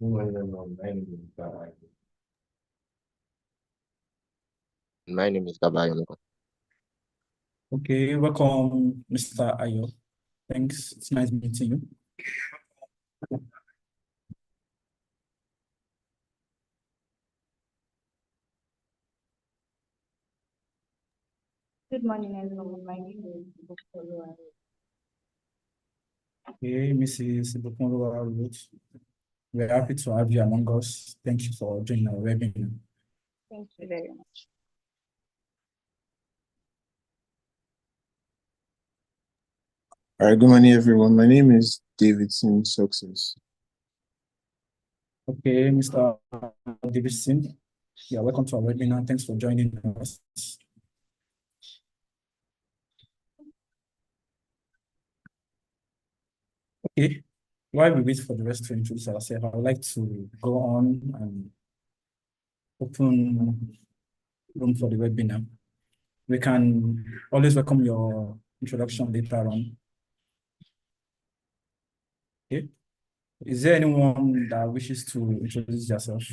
My name is Gabayo. Okay, welcome, Mr. Ayo. Thanks. It's nice meeting you. Good morning, everyone. My name is Bukola. Okay, Mrs. Bukunro Ruth. We're happy to have you among us. Thank you for joining our webinar. Thank you very much. All right, good morning, everyone. My name is Davidson Success. Okay, Mr. Davidson, you're welcome to our webinar. Thanks for joining us. Okay, while we wait for the rest to introduce ourselves, I would like to go on and open room for the webinar. We can always welcome your introduction later on. Okay. Is there anyone that wishes to introduce yourself?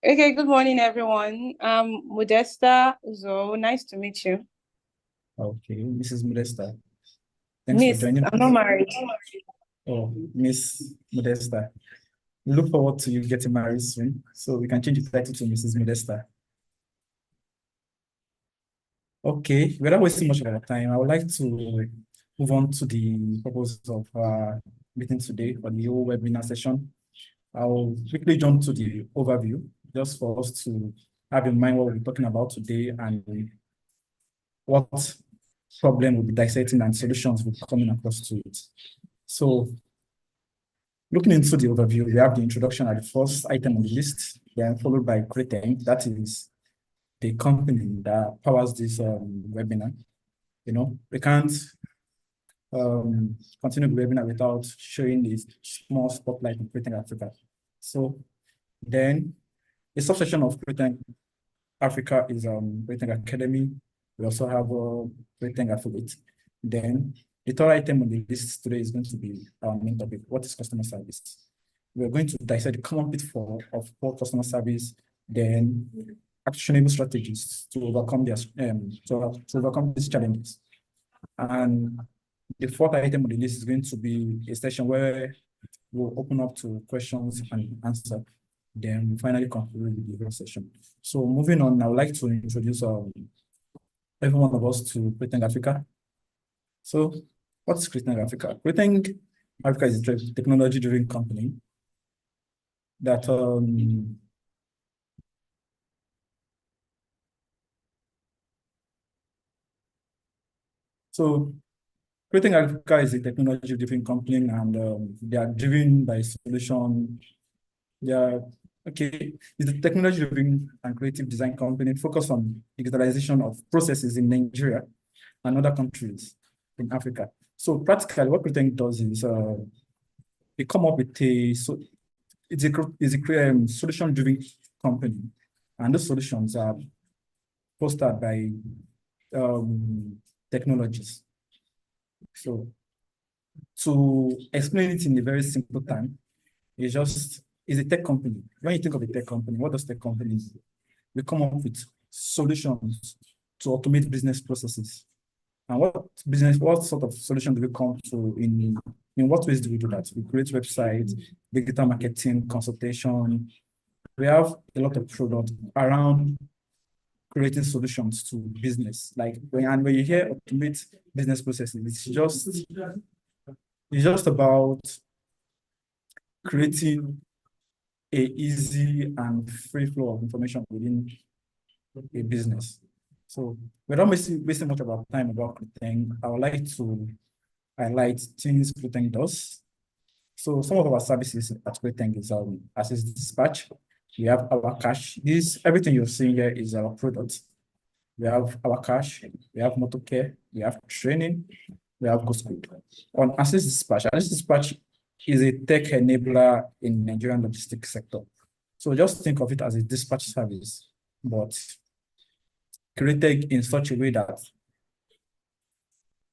Okay, good morning, everyone. Modesta Zo. Nice to meet you. Okay, Mrs. Modesta. Thanks for joining. I'm not married. Oh, Miss Modesta. We look forward to you getting married soon, so we can change the title to Mrs. Modesta. Okay, without wasting much of our time, I would like to move on to the purpose of our meeting today for the whole webinar session. I'll quickly jump to the overview, just for us to have in mind what we're talking about today and what problem we'll be dissecting and solutions we'll be coming across to it. So, looking into the overview, we have the introduction at the first item on the list, then followed by Kreateng, that is the company that powers this webinar. You know, we can't continue the webinar without showing this small spotlight on Kreateng Africa. So then a subsection of Kreateng Africa is Kreateng Academy. We also have Kreateng Affiliate. Then the third item on the list today is going to be our main topic: what is customer service? We're going to dissect the common pitfall of poor customer service, then actionable strategies to overcome to overcome these challenges. And the fourth item on the list is going to be a session where we'll open up to questions and answer. Then we finally conclude with the whole session. So moving on, I would like to introduce every one of us to Kreateng Africa. So what's Kreateng Africa? Kreateng Africa is a technology-driven company that so Kreateng Africa is a technology-driven company, and they are driven by solution. They are it's a technology-driven and creative design company focused on digitalization of processes in Nigeria and other countries in Africa. So practically, what Kreateng does is they come up with it's a solution-driven company, and those solutions are fostered by technologies. So to explain it in a very simple time, it's a tech company. When you think of a tech company, what does tech companies do? We come up with solutions to automate business processes. And what sort of solution do we come to in what ways do we do that? We create websites, digital marketing, consultation. We have a lot of products around creating solutions to business. Like when you hear automate business processes, it's just about creating a easy and free flow of information within a business. So without wasting much of our time about Kreateng, I would like to highlight things Kreateng does. So some of our services at Kreateng is access dispatch. We have our cash. Everything you're seeing here is our product. We have our cash, we have motor care, we have training, we have Go School. On access dispatch is a tech enabler in Nigerian logistics sector. So just think of it as a dispatch service, but created in such a way that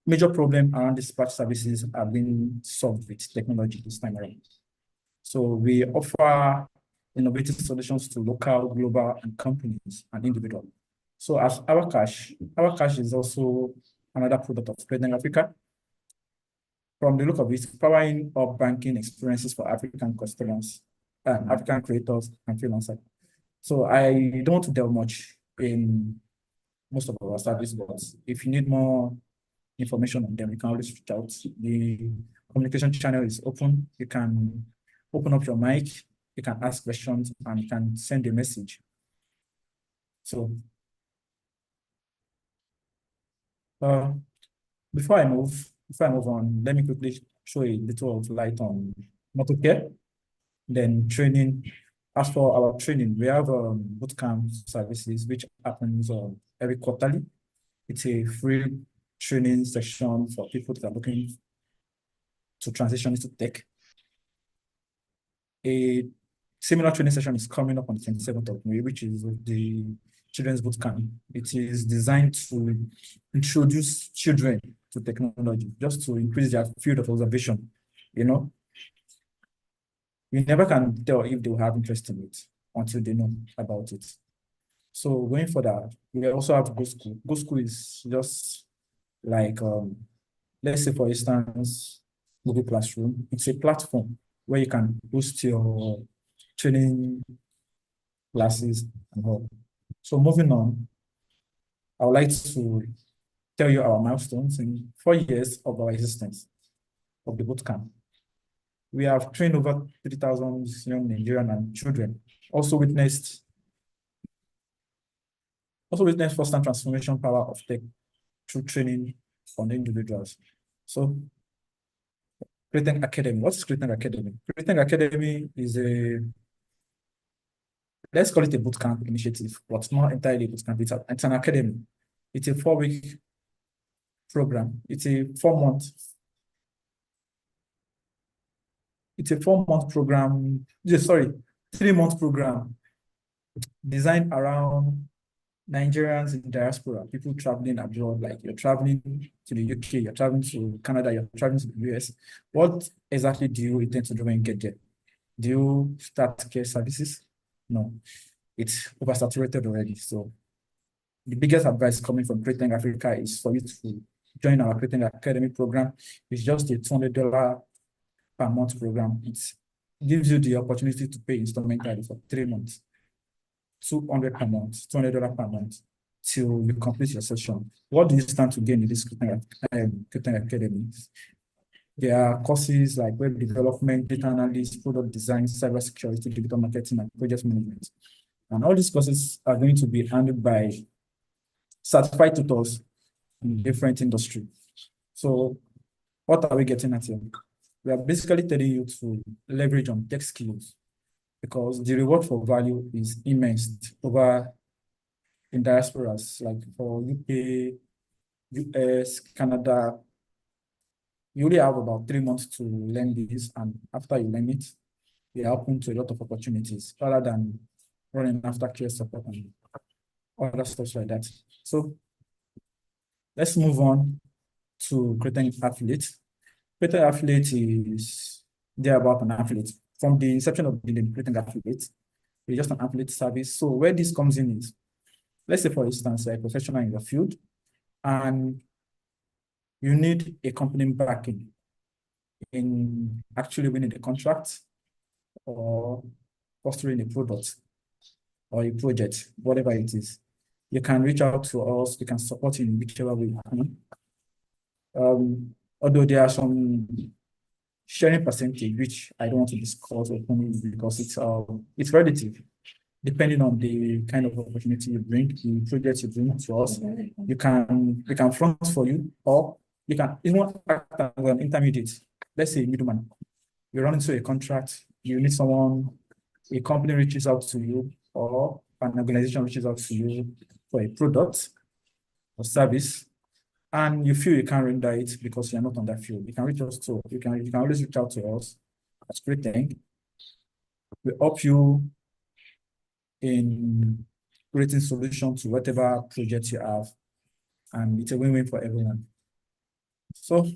major problem around dispatch services are being solved with technology this time around. So we offer innovative solutions to local, global, and companies and individuals. So as our cash is also another product of Kreateng Africa. From the look of it, powering up banking experiences for African customers, African creators, and freelancers. So I don't delve much in most of our services, but if you need more information on them, you can always reach out. The communication channel is open. You can open up your mic, you can ask questions, and you can send a message. So before I move on, let me quickly show a little of light on motor care, then training. As for our training, we have bootcamp services which happens every quarterly. It's a free training session for people that are looking to transition into tech. A similar training session is coming up on the 27th of May, which is the Children's Bootcamp. It is designed to introduce children to technology, just to increase their field of observation. You know, you never can tell if they will have interest in it until they know about it. So going for that, we also have Go School. Go School is just like, let's say for instance, Google Classroom. It's a platform where you can post your training classes and all. So moving on, I would like to tell you our milestones in 4 years of our existence of the bootcamp. We have trained over 3,000 young Nigerian and children. Also witnessed first-time transformation power of tech through training on individuals. So Kreateng Academy. What's Kreateng Academy? Kreateng Academy is let's call it a bootcamp initiative, but not entirely a bootcamp. It's an academy. It's a 4-week program. It's a 4-month. It's a 4-month program. Sorry, 3-month program designed around Nigerians in diaspora, people traveling abroad, like you're traveling to the UK, you're traveling to Canada, you're traveling to the US. What exactly do you intend to do when you get there? Do you start care services? No, it's oversaturated already. So the biggest advice coming from Kreateng Africa is for you to join our Kreateng Academy program. It's just a $200 per month program. It gives you the opportunity to pay instrumentally for 3 months. $200 per month, $200 per month till you complete your session. What do you stand to gain in this Kreateng Academy? There are courses like web development, data analysis, product design, cybersecurity, digital marketing, and project management. And all these courses are going to be handled by certified tutors in different industries. So what are we getting at here? We are basically telling you to leverage on tech skills, because the reward for value is immense over in diasporas, like for UK, US, Canada. You only have about 3 months to learn this, and after you learn it, you're open to a lot of opportunities rather than running after care support and other stuff like that. So let's move on to Kreateng Affiliate. Kreateng Affiliate is there about an affiliate. From the inception of the Kreateng Affiliate, it's just an affiliate service. So where this comes in is, let's say for instance, you're a professional in your field and you need a company backing in actually winning the contract or fostering a product or a project, whatever it is. You can reach out to us, we can support you in whichever way you can. Although there are some sharing percentage, which I don't want to discuss openly because it's relative, depending on the kind of opportunity you bring, the project you bring to us. We can front for you, or you can even act as an intermediate. Let's say middleman. You run into a contract, you need someone, a company reaches out to you, or an organization reaches out to you for a product or service, and you feel you can't render it because you're not on that field. You can reach us to, you can always reach out to us at Kreateng. We help you in creating solutions to whatever project you have, and it's a win-win for everyone. So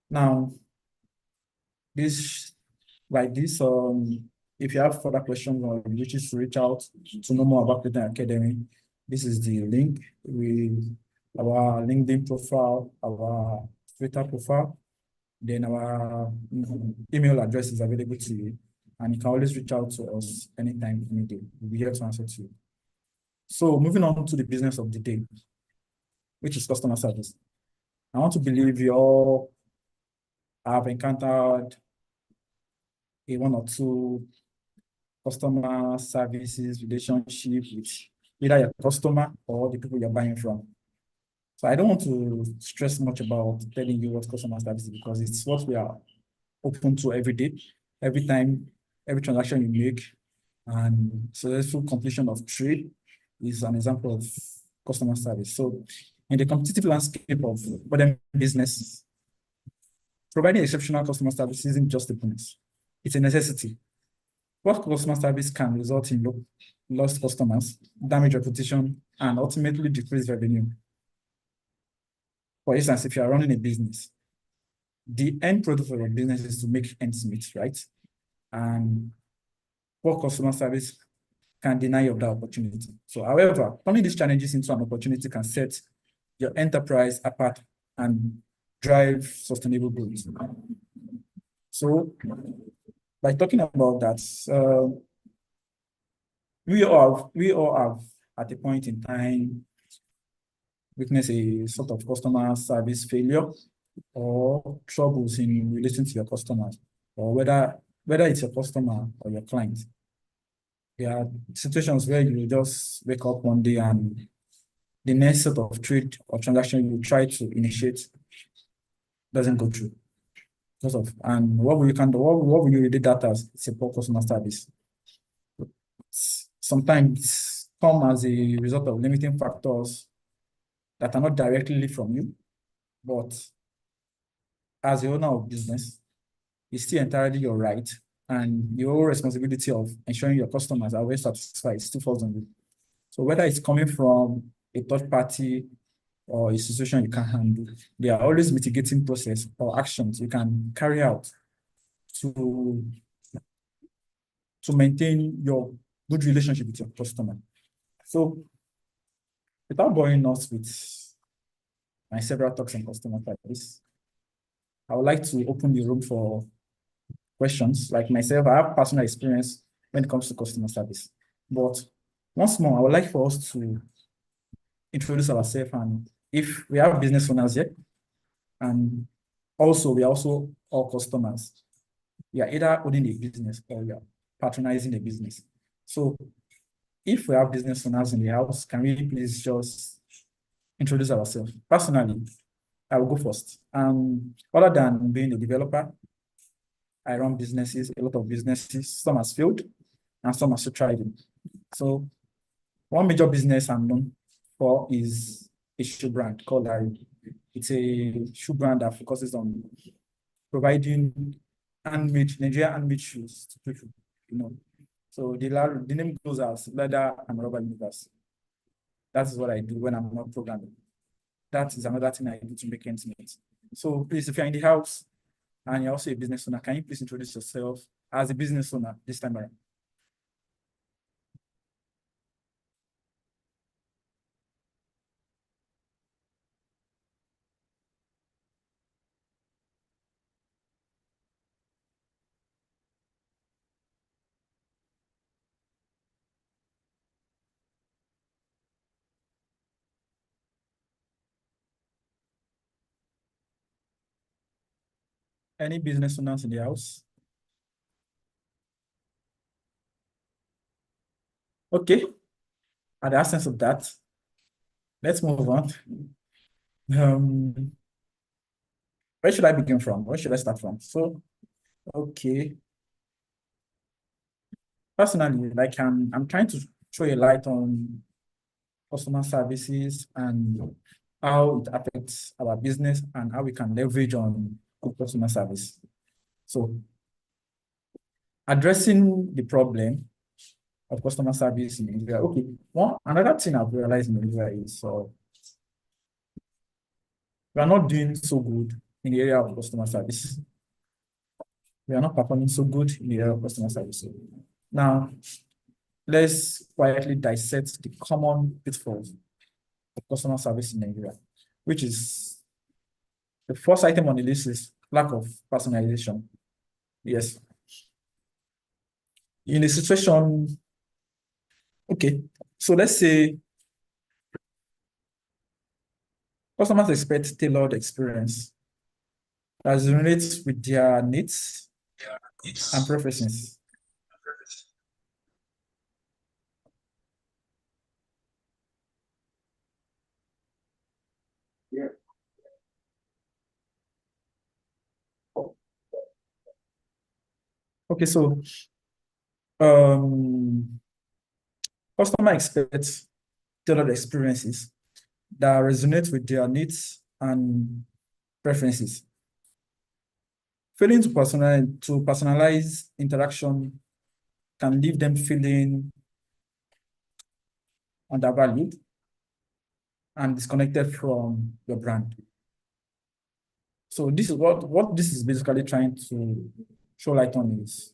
now, this like this. If you have further questions or wishes to reach out to know more about Kreateng Academy, this is the link with our LinkedIn profile, our Twitter profile, then our email address is available to you, and you can always reach out to us anytime, any day. We'll be here to answer to you. So moving on to the business of the day, which is customer service. I want to believe you all have encountered a one or two customer services relationship with either your customer or the people you're buying from. So I don't want to stress much about telling you what customer service is, because it's what we are open to every day, every time, every transaction you make, and successful completion of trade is an example of customer service. So in the competitive landscape of modern business, providing exceptional customer service isn't just a bonus, it's a necessity. Poor customer service can result in lost customers, damaged reputation, and ultimately decreased revenue. For instance, if you are running a business, the end product of your business is to make ends meet, right? And poor customer service can deny you of that opportunity. So, however, turning these challenges into an opportunity can set your enterprise apart and drive sustainable growth. So, by talking about that, we all have at a point in time witnessed a sort of customer service failure or troubles in relating to your customers, or whether it's your customer or your client. There are situations where you just wake up one day and the next set of trade or transaction you try to initiate doesn't go through. And what will you read that as? It's a poor customer service. Sometimes come as a result of limiting factors that are not directly from you, but as the owner of business, it's still entirely your right, and your responsibility of ensuring your customers are well satisfied still falls on you. So whether it's coming from a third party or a situation you can handle, there are always mitigating process or actions you can carry out to maintain your good relationship with your customer. So without boring us with my several talks on customer service, I would like to open the room for questions. Like myself, I have personal experience when it comes to customer service. But once more, I would like for us to introduce ourselves, and if we have business owners here, and also we are also all customers. We are either owning a business or we are patronizing a business. So if we have business owners in the house, can we please just introduce ourselves? Personally, I will go first. Other than being a developer, I run businesses, a lot of businesses. Some has failed and some are still thriving. So one major business I'm known for is a shoe brand called Larry. It's a shoe brand that focuses on providing Nigerian handmade shoes to people, you know. So the name goes as Leather and Rubber Universe. That is what I do when I'm not programming. That is another thing I do to make ends meet. So please, if you're in the house and you're also a business owner, can you please introduce yourself as a business owner this time around? Any business owners in the house? Okay. At the essence of that, let's move on. Where should I begin from? Where should I start from? So, okay. Personally, like I'm trying to throw a light on customer services and how it affects our business and how we can leverage on good customer service. So, addressing the problem of customer service in Nigeria. Okay, another thing I've realized in Nigeria is we are not doing so good in the area of customer service. we are not performing so good in the area of customer service. Now, let's quietly dissect the common pitfalls of customer service in Nigeria, which is the first item on the list is lack of personalization. Yes. In a situation, okay, so let's say customers expect tailored experience that resonates with their needs and preferences. Okay, so customer expects tailored experiences that resonate with their needs and preferences. Failing to personalize interaction can leave them feeling undervalued and disconnected from your brand. So this is what this is basically trying to show light on is,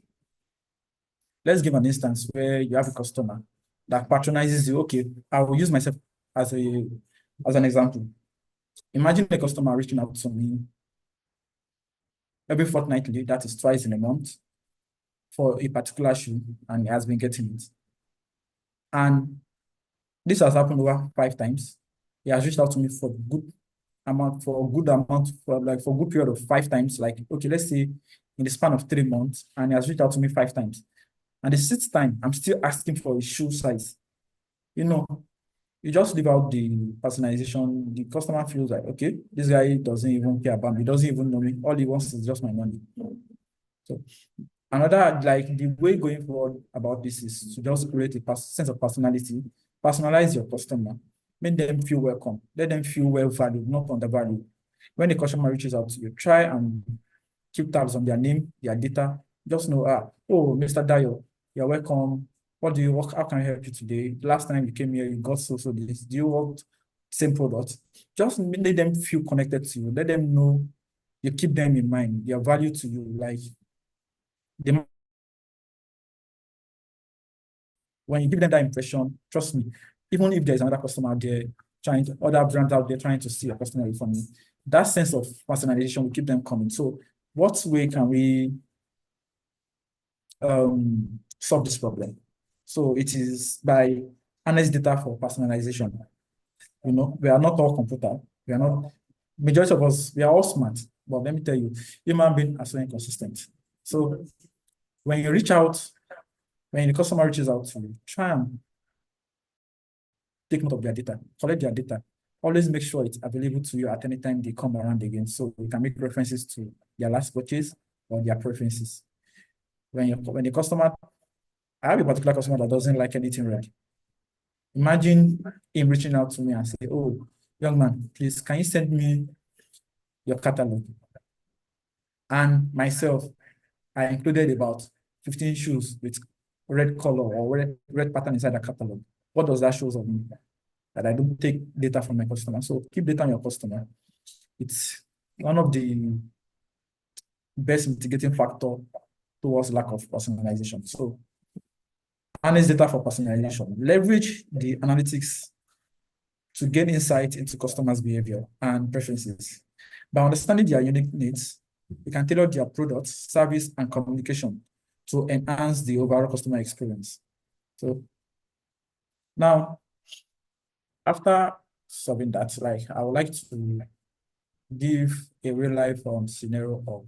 let's give an instance where you have a customer that patronizes you. Okay, I will use myself as an example. Imagine a customer reaching out to me every fortnightly, that is twice in a month, for a particular shoe, and he has been getting it. And this has happened over 5 times. He has reached out to me for a good amount, for a good period of 5 times. Like, okay, let's say in the span of 3 months, and he has reached out to me 5 times. And the 6th time, I'm still asking for a shoe size. You know, you just leave out the personalization. The customer feels like, okay, this guy doesn't even care about me. He doesn't even know me. All he wants is just my money. So another, like, the way going forward about this is to just create a sense of personality, personalize your customer, make them feel welcome, let them feel well valued, not undervalued. When the customer reaches out to you, try and keep tabs on their name, their data. Just know, oh, Mr. Dayo, you're welcome. What do you work? How can I help you today? Last time you came here, you got so this. Do you want same product? Just let them feel connected to you. Let them know you keep them in mind, their value to you. Like, when you give them that impression, trust me, even if there's another customer out there other brands out there trying to see a customer from you, that sense of personalization will keep them coming. So what way can we solve this problem? So it is by honest data for personalization. You know, we are not all computer. We are not, majority of us, we are all smart. But let me tell you, human beings are so inconsistent. So when you reach out, when the customer reaches out to you, try and take note of their data, collect their data. Always make sure it's available to you at any time they come around again, so you can make references to their last purchase or their preferences. When the customer, I have a particular customer that doesn't like anything red. Imagine him reaching out to me and say, oh, young man, please, can you send me your catalog? And myself, I included about 15 shoes with red color or red pattern inside the catalog. What does that show of me? That I don't take data from my customer. So keep data on your customer. It's one of the best mitigating factor towards lack of personalization. So harness data for personalization. Leverage the analytics to gain insight into customers' behavior and preferences. By understanding their unique needs, you can tailor their products, service, and communication to enhance the overall customer experience. So now, after solving that, like, I would like to give a real life scenario of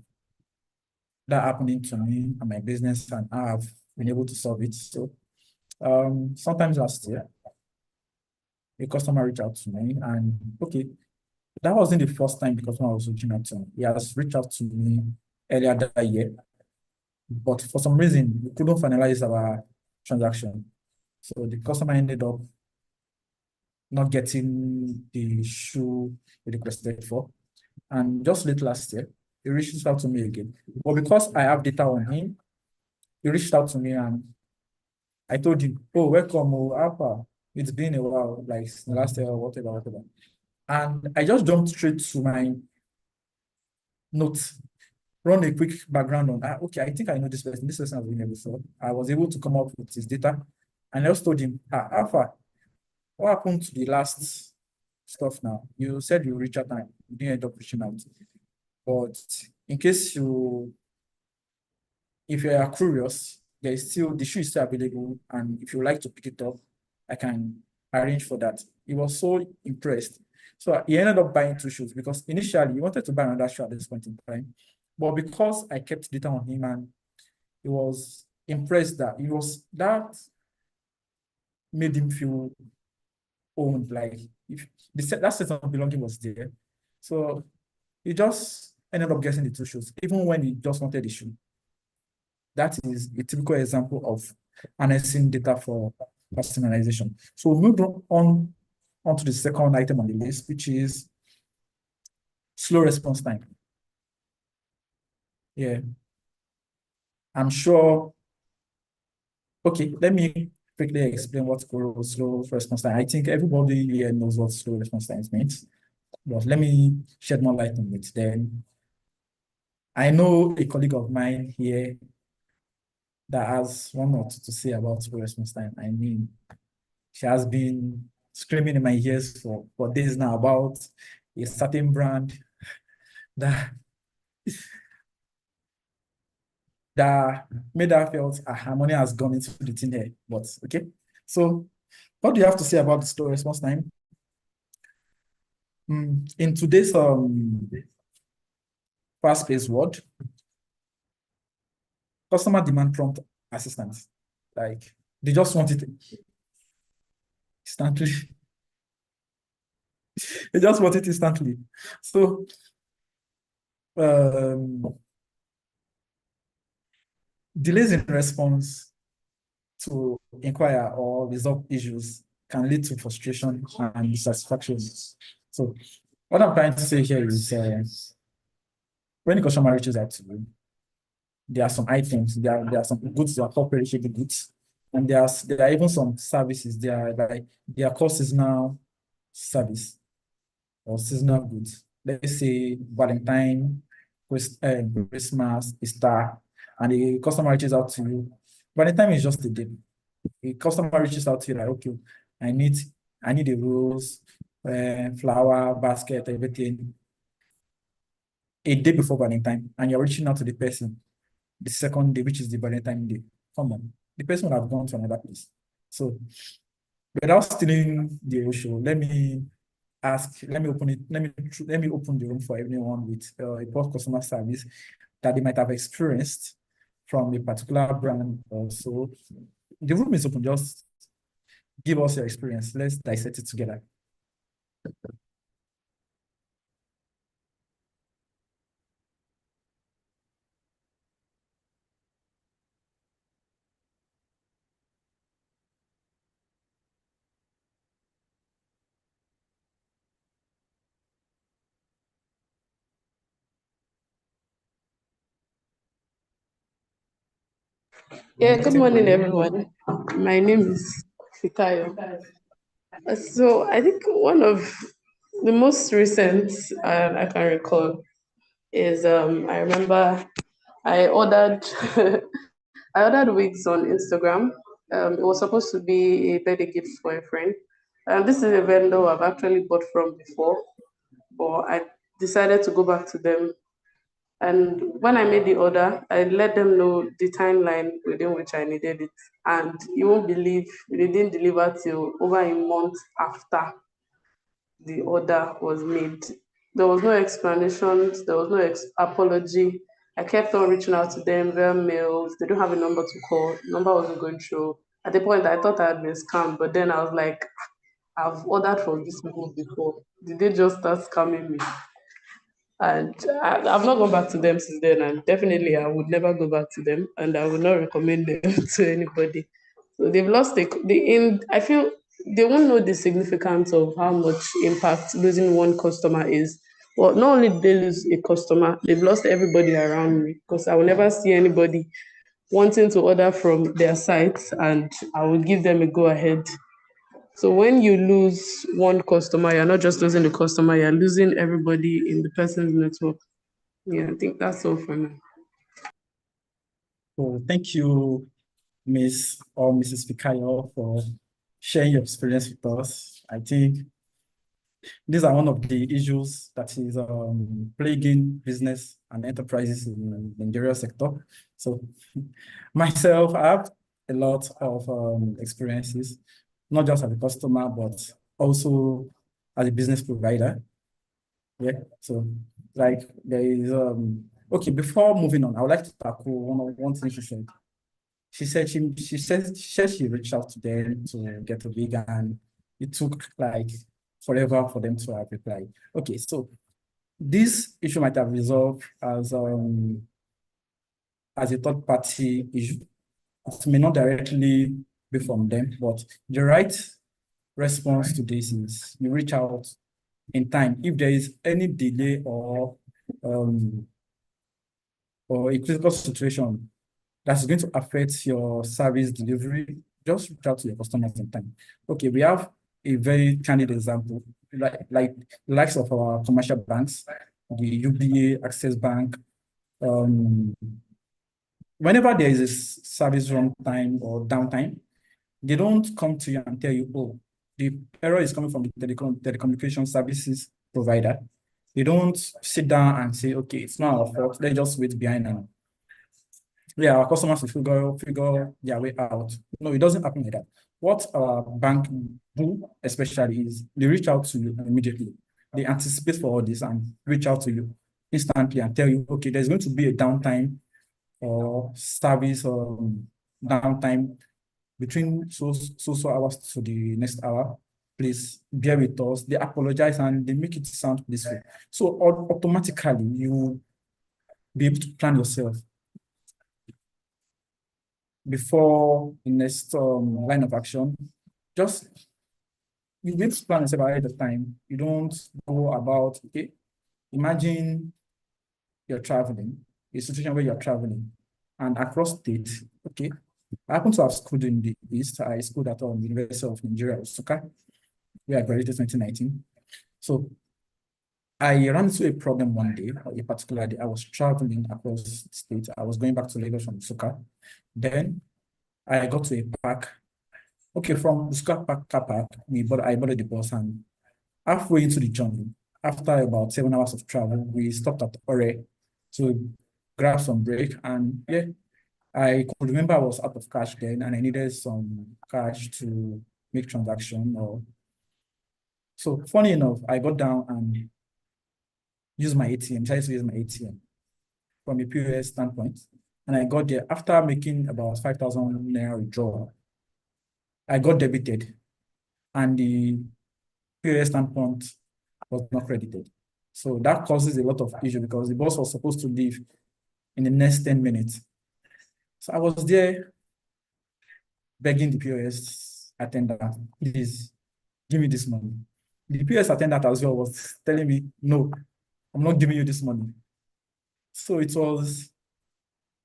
that happening to me and my business, and how I've been able to solve it. So sometimes last year, a customer reached out to me, and okay, that wasn't the first time the customer was reaching out to me. He has reached out to me earlier that year, but for some reason, we couldn't finalize our transaction. So the customer ended up not getting the shoe he requested for. And just late last year, he reached out to me again. But because I have data on him, he reached out to me and I told him, oh, welcome, oh, Alpha. It's been a while, like last year or whatever. And I just jumped straight to my notes run a quick background on, okay, I think I know this person. This person has been here before. I was able to come up with his data, and I just told him, Alpha, what happened to the last stuff now? You said you reach out and you didn't end up reaching out. But in case if you are curious, the shoe is still available, and if you would like to pick it up, I can arrange for that. He was so impressed. So he ended up buying 2 shoes because initially he wanted to buy another shoe at this point in time. But because I kept data on him and he was impressed that that made him feel owned, like if that sense of belonging was there. So he just ended up getting the 2 shoes, even when he just wanted the shoe. That is a typical example of harnessing data for personalization. So we'll move on to the second item on the list, which is slow response time. Yeah. I'm sure. Okay, let me quickly explain what slow response time. I think everybody here knows what slow response time means, but let me shed more light on it. Then I know a colleague of mine here that has one or two to say about slow response time. I mean, she has been screaming in my ears for days now about a certain brand that made her felt her money has gone into the tin here. But okay, so what do you have to say about the slow response time? In today's fast-paced world, customer demand prompt assistance. Like they just want it instantly. They just want it instantly. So delays in response to inquire or resolve issues can lead to frustration and dissatisfaction. So what I'm trying to say here is when the customer reaches out to you, there are some items, there are some goods that are corporate goods, and there are even some services. They are called seasonal service or seasonal goods. Let's say Valentine, Christmas, Easter, and the customer reaches out to you. Valentine is just a day. The customer reaches out to you like, okay, I need a rose, flower, basket, everything a day before Valentine, and you're reaching out to the person the second day, which is the Valentine day. Come on, the person would have gone to another place. So without stealing the whole show, let me open the room for everyone with a poor customer service that they might have experienced from a particular brand or so. The room is open, just give us your experience. Let's dissect it together. Yeah, good morning, everyone. My name is Fikayo. So I think one of the most recent I can recall is I remember I ordered I ordered wigs on Instagram. It was supposed to be a birthday gift for a friend. This is a vendor I've actually bought from before, but I decided to go back to them. And when I made the order, I let them know the timeline within which I needed it. And you won't believe they didn't deliver till over a month after the order was made. There was no explanations, there was no apology. I kept on reaching out to them via mails. They don't have a number to call. Number wasn't going through. At the point, I thought I had been scammed, but then I was like, I've ordered from these people before. Did they just start scamming me? And I've not gone back to them since then. And definitely, I would never go back to them, and I would not recommend them to anybody. So they've lost I feel they won't know the significance of how much impact losing one customer is. Well, not only did they lose a customer, they've lost everybody around me because I will never see anybody wanting to order from their site and I will give them a go ahead. So when you lose one customer, you're not just losing the customer, you're losing everybody in the person's network. Yeah, I think that's all for now. So thank you, Miss or Mrs. Fikayo, for sharing your experience with us. I think these are one of the issues that is plaguing business and enterprises in the Nigeria sector. So myself, I have a lot of experiences, not just as a customer, but also as a business provider. Yeah, so like there is okay, before moving on, I would like to tackle one thing she said. She said she reached out to them to get a big, and it took like forever for them to have replied. Okay, so this issue might have resolved as a third party issue. It may not directly be from them, but the right response to this is you reach out in time. If there is any delay or a critical situation that's going to affect your service delivery, just reach out to your customers in time. Okay, we have a very candid example, like the likes of our commercial banks, the UBA, Access Bank. Whenever there is a service runtime or downtime, they don't come to you and tell you, oh, the error is coming from the telecommunication services provider. They don't sit down and say, okay, it's not our fault, let's just wait behind and yeah, our customers will figure their way out. No, it doesn't happen like that. What our bank do, especially, is they reach out to you immediately. They anticipate for all this and reach out to you instantly and tell you, okay, there's going to be a downtime or service downtime between so hours to the next hour. Please bear with us. They apologize and they make it sound peaceful. So automatically you be able to plan yourself before the next line of action. Just you need to plan yourself ahead of time. You don't go about, okay, imagine you're traveling, a situation where you're traveling and across state, okay. I happen to have schooled in the East. I schooled at University of Nigeria, Nsukka, where I graduated in 2019. So I ran into a problem one day, a particular day. I was traveling across the state. I was going back to Lagos from Nsukka. Then I got to a park. Okay, from Nsukka car park, I boarded the bus, and halfway into the journey, after about 7 hours of travel, we stopped at Ore to grab some break. And yeah, I could remember I was out of cash then, and I needed some cash to make transaction. So funny enough, I got down and used my ATM, tried to use my ATM from a POS standpoint. And I got there after making about 5,000 naira withdrawal. I got debited, and the POS standpoint was not credited. So that causes a lot of issue because the boss was supposed to leave in the next 10 minutes. So I was there begging the POS attendant, please give me this money. The POS attendant as well was telling me, no, I'm not giving you this money. So it was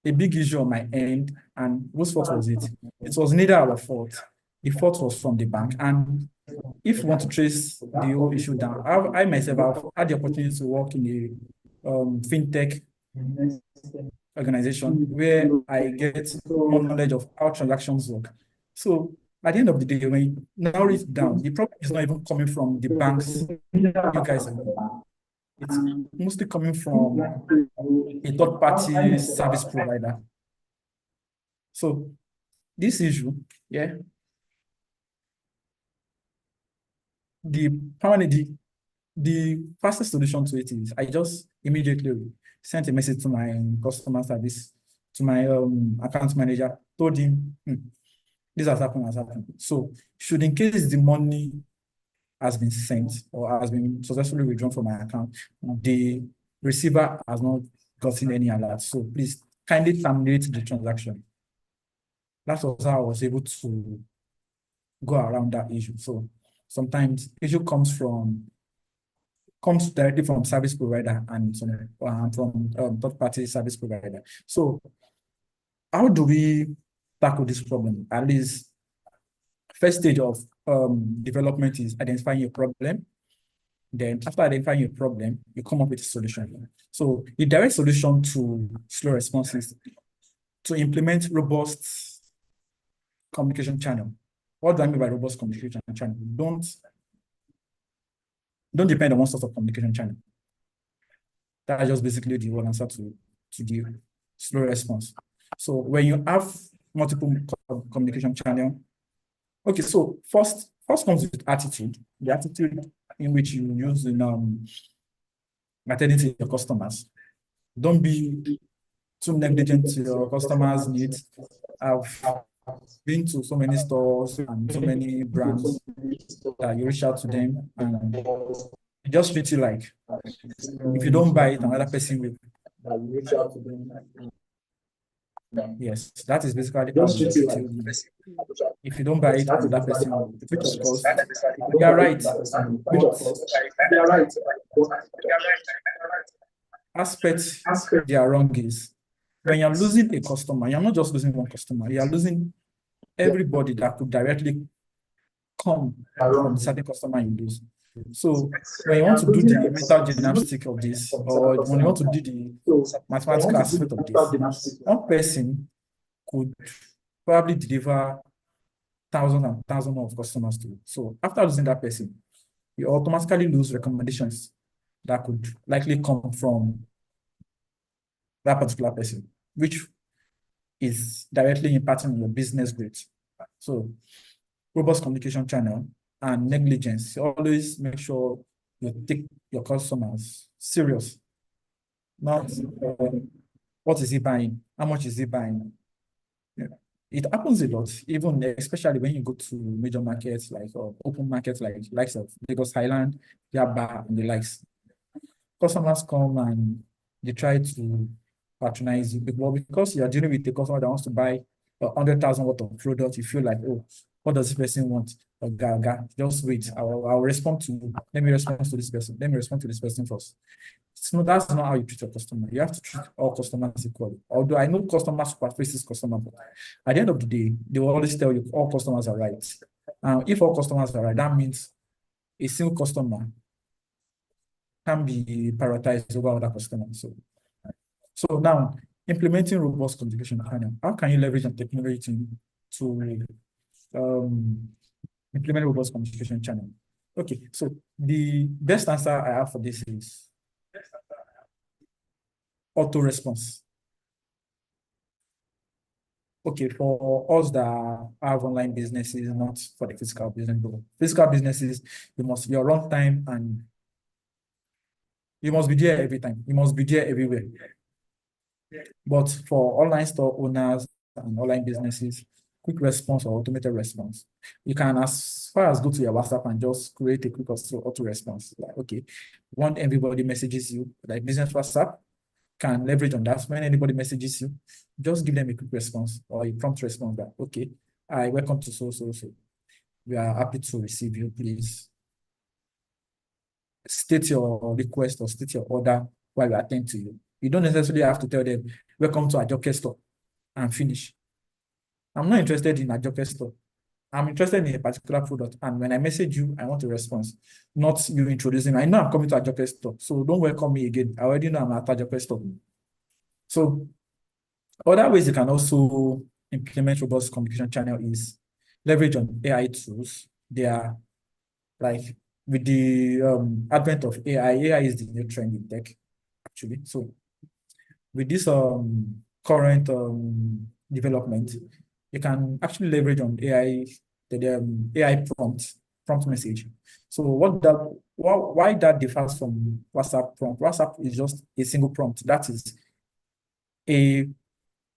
a big issue on my end. And whose fault was it? It was neither our fault. The fault was from the bank. And if you want to trace the whole issue down, I myself have had the opportunity to work in a fintech organization where I get more knowledge of how transactions work. So at the end of the day, when you narrow it down, the problem is not even coming from the banks you guys are in. It's mostly coming from a third-party service provider. So this issue, yeah, the fastest solution to it is I just immediately sent a message to my customer service, to my account manager, told him, this has happened. So should in case the money has been sent or has been successfully withdrawn from my account, the receiver has not gotten any alert. So please kindly terminate the transaction. That was how I was able to go around that issue. So sometimes issue comes directly from service provider and from third-party service provider. So how do we tackle this problem? At least first stage of development is identifying a problem. Then after identifying a problem, you come up with a solution. So the direct solution to slow response is to implement robust communication channel. What do I mean by robust communication channel? Don't depend on one sort of communication channel. That's just basically the whole answer to the slow response. So when you have multiple communication channel, okay, so first comes with attitude, the attitude in which you use in attending to your customers. Don't be too negligent to your customers' needs. I've been to so many stores and so many brands that you reach out to them and it just treat you like if you don't buy it, another person will. Yes, that is basically how they treat you. If you don't buy it, another person will, which of course, you are right. Aspects they are wrong is when you're losing a customer, you're not just losing one customer, you're losing everybody that could directly come from the certain customer you lose. So when you want to do the mental gymnastics of this, or when you want to do the mathematical aspect of this, one person could probably deliver thousands and thousands of customers to you. So after losing that person, you automatically lose recommendations that could likely come from that particular person, which is directly impacting your business growth. So robust communication channel and negligence. Always make sure you take your customers serious. Not what is he buying? How much is he buying? Yeah. It happens a lot, even especially when you go to major markets like open markets like likes of Lagos Highland, Yaba, and the likes. Customers come and they try to patronize you, but because you are dealing with a customer that wants to buy 100,000 worth of product, you feel like, oh, what does this person want? Just wait. I'll respond to you. Let me respond to this person. Let me respond to this person first. No, that's not how you treat your customer. You have to treat all customers equally. Although I know customers superfaces customer, but at the end of the day, they will always tell you all customers are right. If all customers are right, that means a single customer can be prioritized over other customers. So now, implementing robust communication channel. How can you leverage on technology to implement robust communication channel? Okay, so the best answer I have for this is auto response. Okay, for us that have online businesses, not for the physical business, but physical businesses, your runtime and you must be there every time. You must be there everywhere. But for online store owners and online businesses, quick response or automated response, you can as far as go to your WhatsApp and just create a quick auto response. Like, okay, when everybody messages you, like business WhatsApp can leverage on that. When anybody messages you, just give them a quick response or a prompt response that, okay, I welcome to so. We are happy to receive you. Please state your request or state your order while we attend to you. You don't necessarily have to tell them, welcome to Ajoke store and finish. I'm not interested in Ajoke store. I'm interested in a particular product. And when I message you, I want a response, not you introducing me. I know I'm coming to Ajoke store, so don't welcome me again. I already know I'm at Ajoke store. So other ways you can also implement robust communication channel is leverage on AI tools. They are like with the advent of AI is the new trend in tech, actually. So with this current development, you can actually leverage on AI, the AI prompt message. So why that differs from WhatsApp prompt? WhatsApp is just a single prompt. That is it's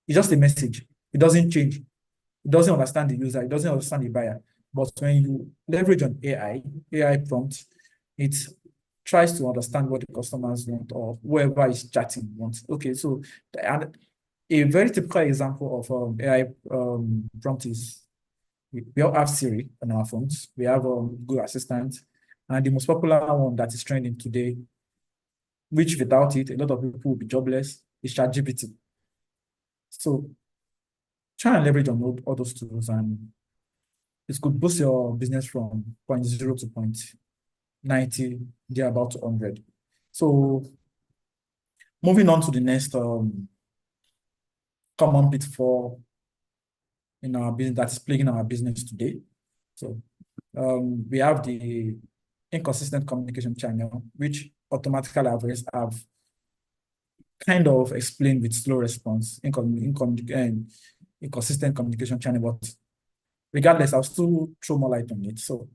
just a message. It doesn't change. It doesn't understand the user. It doesn't understand the buyer. But when you leverage on AI prompt, it tries to understand what the customers want or whoever is chatting wants. Okay, so and a very typical example of AI prompt is we all have Siri on our phones. We have Google Assistant, and the most popular one that is trending today, which without it, a lot of people will be jobless, is ChatGPT. So try and leverage on all those tools, and it could boost your business from 0.0 to 90, they're about 100. So moving on to the next common pitfall in our business that's plaguing our business today. So we have the inconsistent communication channel, which automatically have kind of explained with slow response, inconsistent communication channel, but regardless, I'll still throw more light on it. So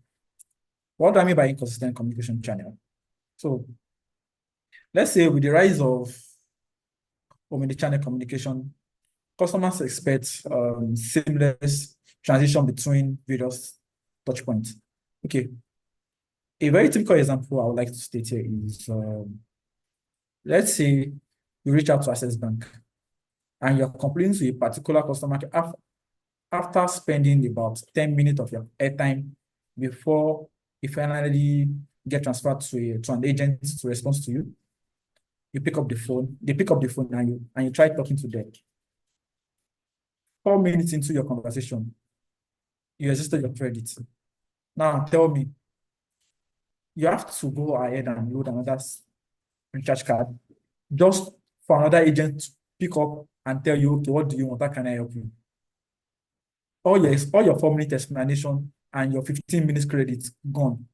what do I mean by inconsistent communication channel? So let's say with the rise of omnichannel communication, customers expect seamless transition between various touch points. Okay, a very typical example I would like to state here is, let's say you reach out to Access Bank and you're complaining to a particular customer after spending about 10 minutes of your airtime before you finally get transferred to an agent to respond to you. You pick up the phone, they pick up the phone and you try talking to them. 4 minutes into your conversation, you exhausted your credit. Now tell me, you have to go ahead and load another recharge card just for another agent to pick up and tell you, okay, what do you want? How can I help you? All your 4 minute explanation and your 15 minutes credit gone.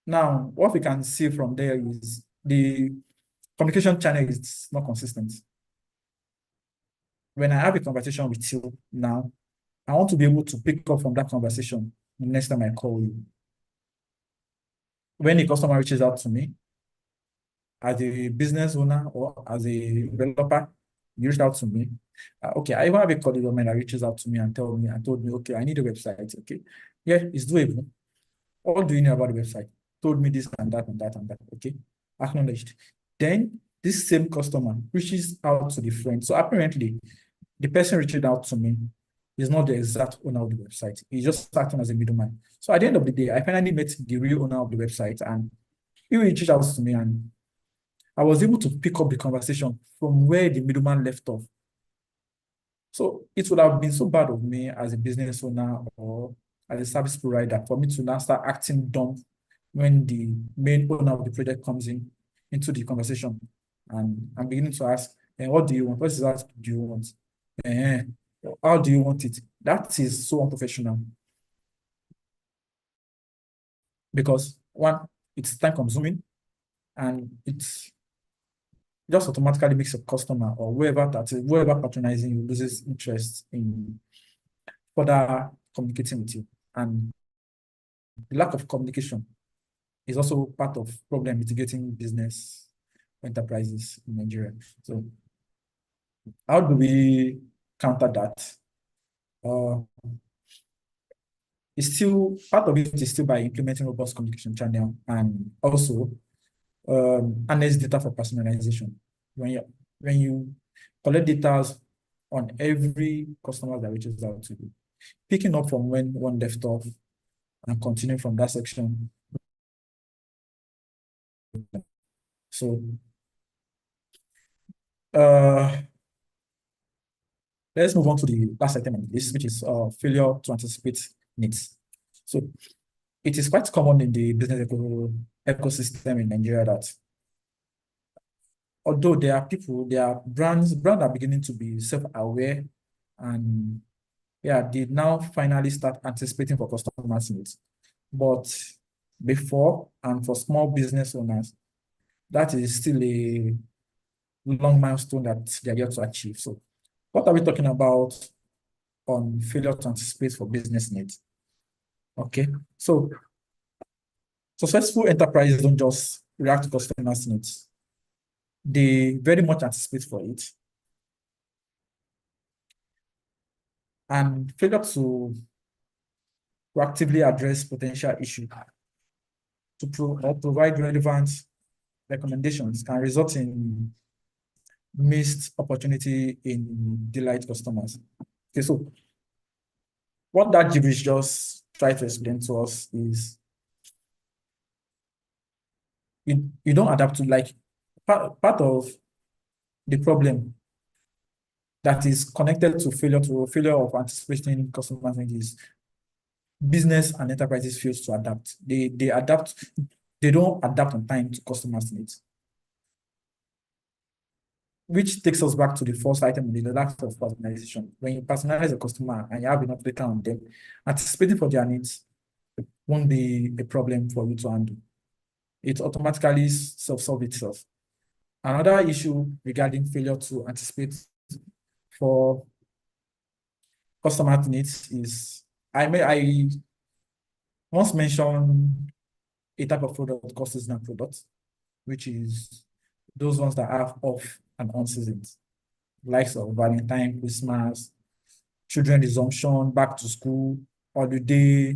Now, what we can see from there is the communication channel is not consistent. When I have a conversation with you now, I want to be able to pick up from that conversation the next time I call you. When a customer reaches out to me, as a business owner or as a developer, you reached out to me. Okay, I even have a colleague of mine that reaches out to me and told me, okay, I need a website. Okay, yeah, it's doable. What do you know about the website? Told me this and that and that and that. Okay, acknowledged. Then this same customer reaches out to the friend. So apparently, the person reaching out to me is not the exact owner of the website. He's just acting as a middleman. So at the end of the day, I finally met the real owner of the website, and he reached out to me, and I was able to pick up the conversation from where the middleman left off. So it would have been so bad of me as a business owner or as a service provider for me to now start acting dumb when the main owner of the project comes into the conversation, and I'm beginning to ask, what do you want? What is that do you want? How do you want it? That is so unprofessional, because one, it's time consuming, and it's just automatically makes a customer or whoever patronizing you loses interest in further communicating with you. And the lack of communication is also part of problem mitigating business enterprises in Nigeria. So how do we counter that? It's still part of it is still by implementing robust communication channel, and also harness data for personalization. When you collect data on every customer that reaches out to you, picking up from when one left off and continuing from that section. So let's move on to the last item on this, which is failure to anticipate needs. So it is quite common in the business ecosystem in Nigeria that although there are brands are beginning to be self-aware, and yeah, they now finally start anticipating for customers' needs. But before, and for small business owners, that is still a long milestone that they are yet to achieve. So what are we talking about on failure to anticipate for business needs? Okay, so successful enterprises don't just react to customers' needs. They very much anticipate for it. And failure to proactively address potential issues to provide relevant recommendations can result in missed opportunity in delight customers. Okay, so what that gibberish just try to explain to us is you don't adapt to, like, part of the problem that is connected to failure of anticipating customers' needs is business and enterprises fails to adapt. They don't adapt on time to customers' needs. Which takes us back to the first item, the lack of personalization. When you personalize a customer and you have enough data on them, anticipating for their needs won't be a problem for you to handle. It automatically self-solve itself. Another issue regarding failure to anticipate for customer needs is I once mentioned a type of product called seasonal product, which is those ones that have off and on seasons, likes of Valentine, Christmas, children resumption, back to school, holiday,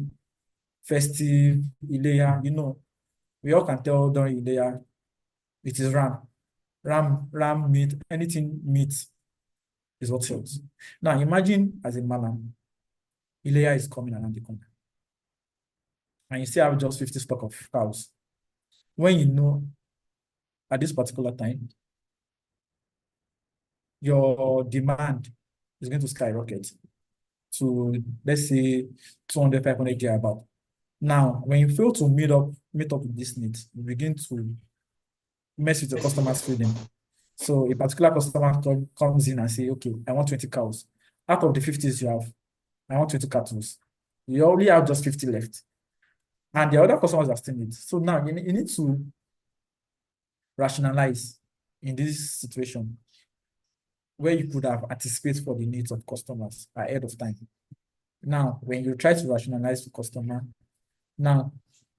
festive, Ileya. We all can tell during Ileya, it is ram meat, anything meat is what sells. Now imagine as a malam, Ileya is coming around the corner, and you still have just 50 stock of cows. When you know at this particular time, your demand is going to skyrocket to, let's say, 200, 500 about. Now, when you fail to meet up with this need, you begin to mess with the customer's feeling. So a particular customer comes in and say, okay, I want 20 cows. Out of the 50s you have, I want 20 cattle. You only have just 50 left. And the other customers are still need. So now you need to rationalize in this situation where you could have anticipated for the needs of customers ahead of time. Now, when you try to rationalize the customer, now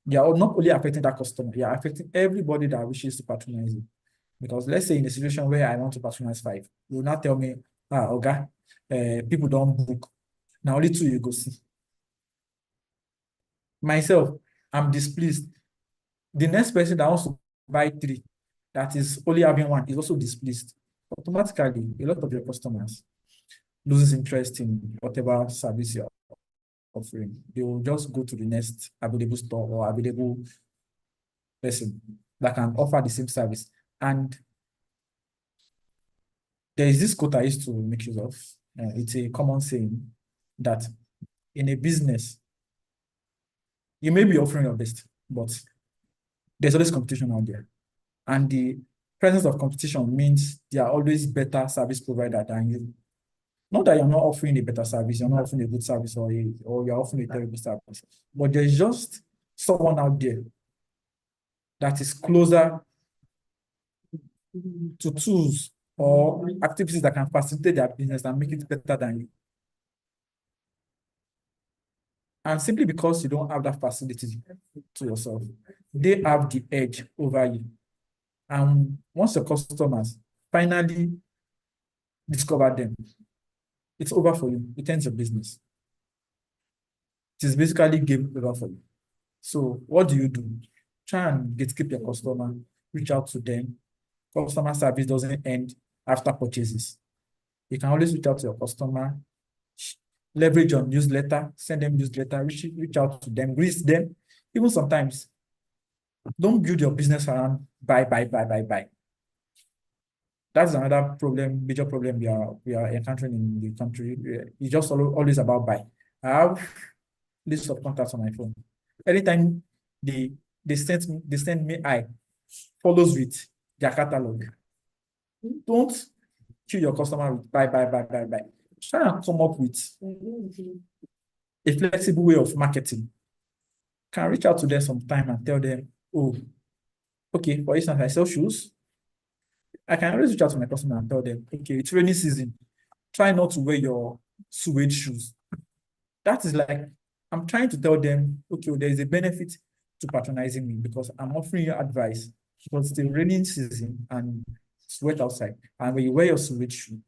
you are not only affecting that customer, you are affecting everybody that wishes to patronize you. Because let's say in a situation where I want to patronize 5, you will not tell me, okay, people don't book. Now only 2 you go see. Myself, I'm displeased. The next person that wants to buy 3, that is only having 1, is also displeased. Automatically, a lot of your customers loses interest in whatever service you're offering. They will just go to the next available store or available person that can offer the same service. And there is this quote I used to make use of. It's a common saying that in a business, you may be offering your best, but there's always competition out there. And the presence of competition means there are always better service provider than you. Not that you're not offering a better service, you're not offering a good service, or you're offering a terrible service, but there's just someone out there that is closer to tools or activities that can facilitate their business and make it better than you. And simply because you don't have that facility to yourself, they have the edge over you. And once your customers finally discover them, it's over for you. It ends your business. It is basically game over for you. So what do? Try and keep your customer, reach out to them. Customer service doesn't end after purchases. You can always reach out to your customer, leverage on newsletter, send them newsletter, reach out to them, greet them. Even sometimes, don't build your business around buy. That's another problem, major problem we are encountering in the country. It's just always about buy. I have list of contacts on my phone. Anytime they send me follows with their catalog. Don't kill your customer with buy. Try and come up with a flexible way of marketing. Can reach out to them sometime and tell them, oh, okay, for instance, I sell shoes. I can always reach out to my customer and tell them, okay, it's rainy season. Try not to wear your suede shoes. That is like, I'm trying to tell them, okay, there is a benefit to patronizing me because I'm offering you advice because it's the rainy season and it's wet outside. And when you wear your suede shoe,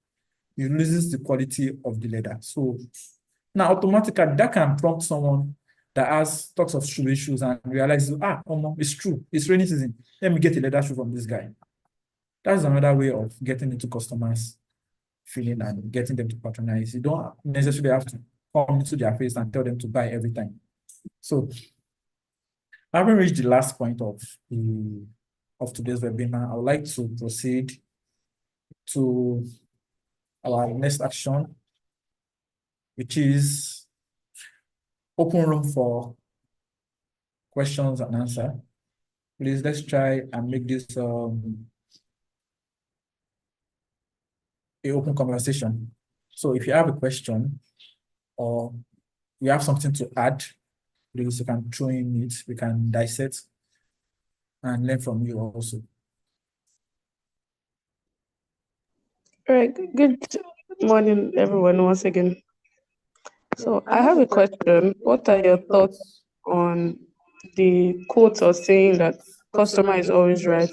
you loses the quality of the leather. So now automatically that can prompt someone that has stocks of suede shoes and realizes, it's true, it's rainy season. Let me get a leather shoe from this guy. That's another way of getting into customers' feeling and getting them to patronize. You don't necessarily have to come into their face and tell them to buy every time. So, having reached the last point of today's webinar, I would like to proceed to our next action, which is open room for questions and answer. Please, let's try and make this a open conversation. So if you have a question or you have something to add, please you can throw in it. We can dissect and learn from you also. All right, good morning, everyone, once again. So I have a question. What are your thoughts on the quote or saying that customer is always right?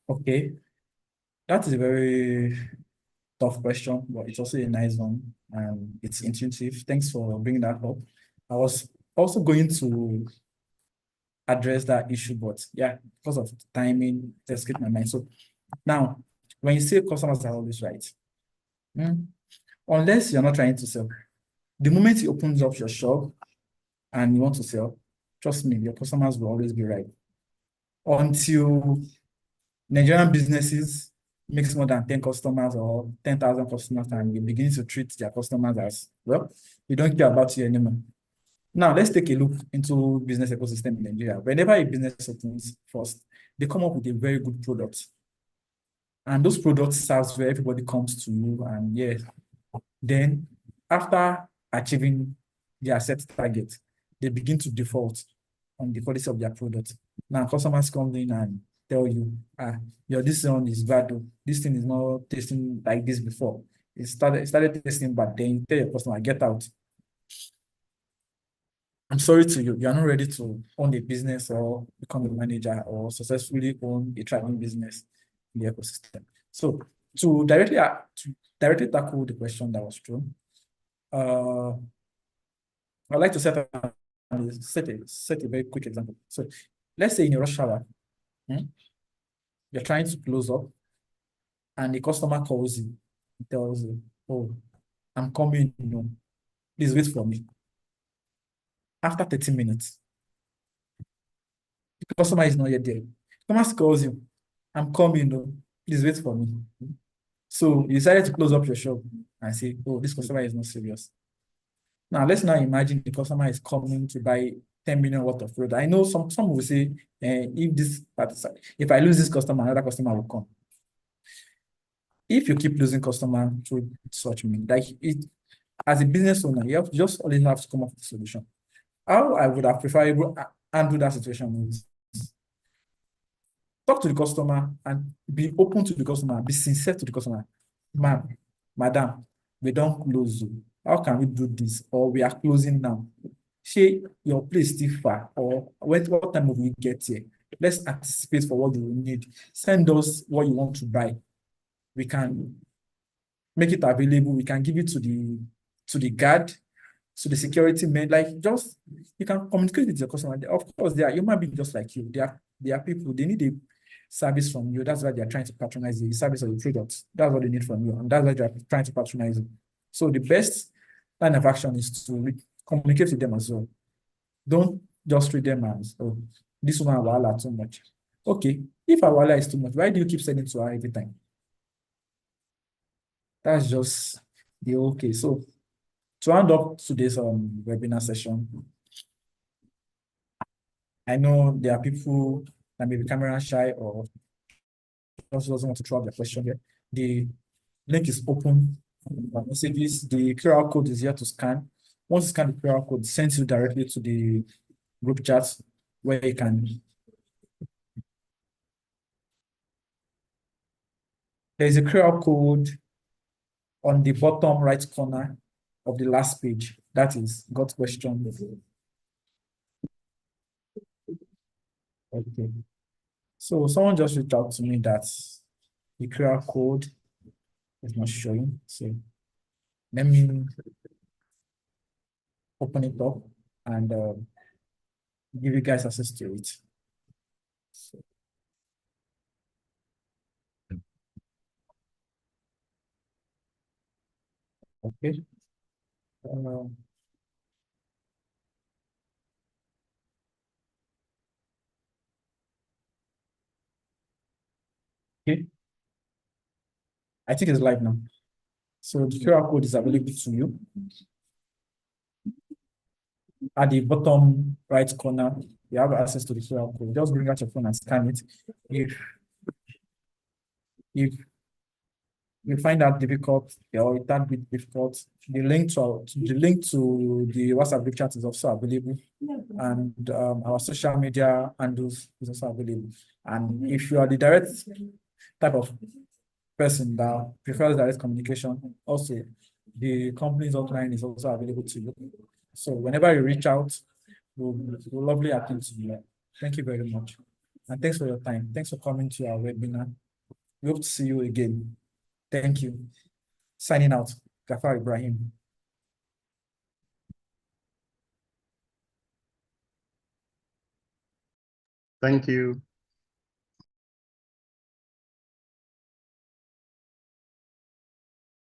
Okay, that is a very tough question, but it's also a nice one and it's intuitive. Thanks for bringing that up. I was also going to address that issue, but yeah, because of timing, it escaped my mind. So now, when you say customers are always right, unless you're not trying to sell, the moment you open up your shop and you want to sell, trust me, your customers will always be right. Until Nigerian businesses makes more than 10 customers or 10,000 customers and you begin to treat their customers as, well, we don't care about you anymore. Now, let's take a look into business ecosystem in Nigeria. Whenever a business opens first, they come up with a very good product. And those products serves where everybody comes to you and yeah, then after achieving their set target, they begin to default on the quality of their product. Now customers come in and tell you, your this one is bad. This thing is not tasting like this before. It started tasting bad. Then you tell your customer, get out. I'm sorry to you, you are not ready to own a business or become a manager or successfully own a thriving business in the ecosystem. So to directly tackle the question that was thrown, I'd like to set a very quick example. So let's say in a rush hour, you're trying to close up and the customer calls you and tells you, oh, I'm coming, please wait for me. After 30 minutes, the customer is not yet there. The customer calls you, I'm coming, please wait for me. So you decided to close up your shop and say, oh, this customer is not serious. Now, let's now imagine the customer is coming to buy 10 million worth of product. I know some will say, if I lose this customer, another customer will come. If you keep losing customer through such means, like as a business owner, you just always have to come up with a solution. How I would have preferred handle that situation is talk to the customer and be open to the customer, be sincere to the customer. Ma'am, madam, we don't close. How can we do this? Or we are closing now. Say your place still far, or what time will we get here? Let's anticipate for what you will need. Send us what you want to buy. We can make it available. We can give it to the guard, to the security men. Like just you can communicate with your customer. Of course, they are human beings just like you. They are people. They need a service from you. That's why they are trying to patronize the service of the product. That's what they need from you, and that's why they are trying to patronize you. So the best line of action is to communicate with them as well. Don't just treat them as, oh, this one Awala too much. Okay, if Awala is too much, why do you keep sending to her every time? That's just the okay. So to round up today's webinar session, I know there are people that may be camera shy or just doesn't want to throw out their question here. The link is open. Messages, the QR code is here to scan. Once you scan the QR code, it sends you directly to the group chat where you can. There's a QR code on the bottom right corner of the last page. That is got question. Okay. So someone just reached out to me that the QR code is not showing. So let me open it up and give you guys access to it. So, okay. Okay. I think it's live now. So the QR code is available to you. at the bottom right corner, you have access to the QR code. Just bring out your phone and scan it. If you find that difficult or it that bit difficult, the link to the WhatsApp group chat is also available, and our social media handles is also available. And if you are the direct type of person that prefers direct communication, also the company's hotline is also available to you. So whenever you reach out, we'll lovely attend to you. Thank you very much. And thanks for your time. Thanks for coming to our webinar. We hope to see you again. Thank you. Signing out, Gafar Ibrahim. Thank you.